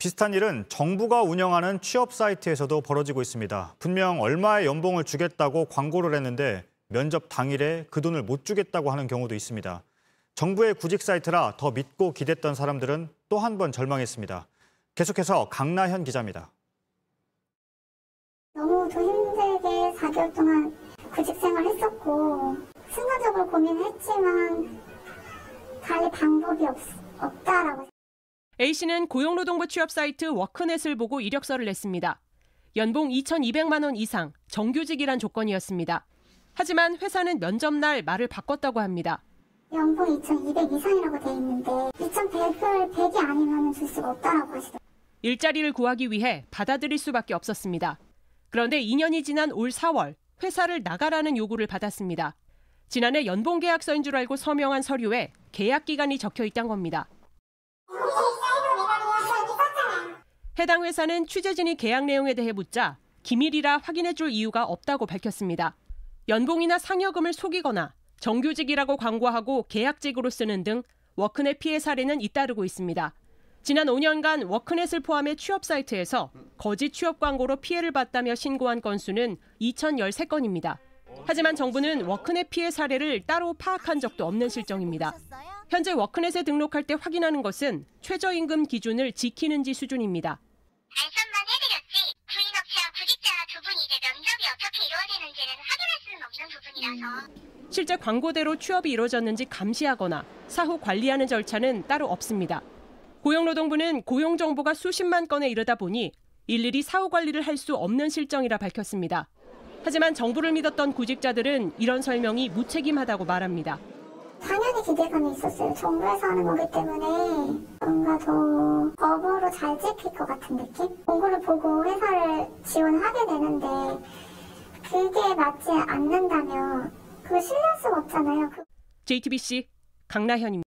비슷한 일은 정부가 운영하는 취업 사이트에서도 벌어지고 있습니다. 분명 얼마의 연봉을 주겠다고 광고를 했는데 면접 당일에 그 돈을 못 주겠다고 하는 경우도 있습니다. 정부의 구직 사이트라 더 믿고 기댔던 사람들은 또 한 번 절망했습니다. 계속해서 강나현 기자입니다. 너무 힘들게 4개월 동안 구직 생활했었고 순간적으로 고민했지만 달리 방법이 없다라고. A씨는 고용노동부 취업 사이트 워크넷을 보고 이력서를 냈습니다. 연봉 2,200만 원 이상, 정규직이란 조건이었습니다. 하지만 회사는 면접날 말을 바꿨다고 합니다. 연봉 2,200 이상이라고 돼 있는데 2,100을 100이 아니면 줄 수가 없다라고 하시더라고요. 일자리를 구하기 위해 받아들일 수밖에 없었습니다. 그런데 2년이 지난 올 4월 회사를 나가라는 요구를 받았습니다. 지난해 연봉계약서인 줄 알고 서명한 서류에 계약 기간이 적혀 있던 겁니다. 해당 회사는 취재진이 계약 내용에 대해 묻자 기밀이라 확인해줄 이유가 없다고 밝혔습니다. 연봉이나 상여금을 속이거나 정규직이라고 광고하고 계약직으로 쓰는 등 워크넷 피해 사례는 잇따르고 있습니다. 지난 5년간 워크넷을 포함해 취업 사이트에서 거짓 취업 광고로 피해를 봤다며 신고한 건수는 2,013건입니다. 하지만 정부는 워크넷 피해 사례를 따로 파악한 적도 없는 실정입니다. 현재 워크넷에 등록할 때 확인하는 것은 최저임금 기준을 지키는지 수준입니다. 알선만 해드렸지 구인업체와 구직자 두 분이 이제 면접이 어떻게 이루어지는지는 확인할 수는 없는 부분이라서. 실제 광고대로 취업이 이루어졌는지 감시하거나 사후 관리하는 절차는 따로 없습니다. 고용노동부는 고용 정보가 수십만 건에 이르다 보니 일일이 사후 관리를 할 수 없는 실정이라 밝혔습니다. 하지만 정부를 믿었던 구직자들은 이런 설명이 무책임하다고 말합니다. 당연히 기대감이 있었어요. 정부에서 하는 거기 때문에 뭔가 더 업으로 잘 찍힐 것 같은 느낌? 공고를 보고 회사를 지원하게 되는데 그게 맞지 않는다면 그거 신뢰할 수가 없잖아요. JTBC 강나현입니다.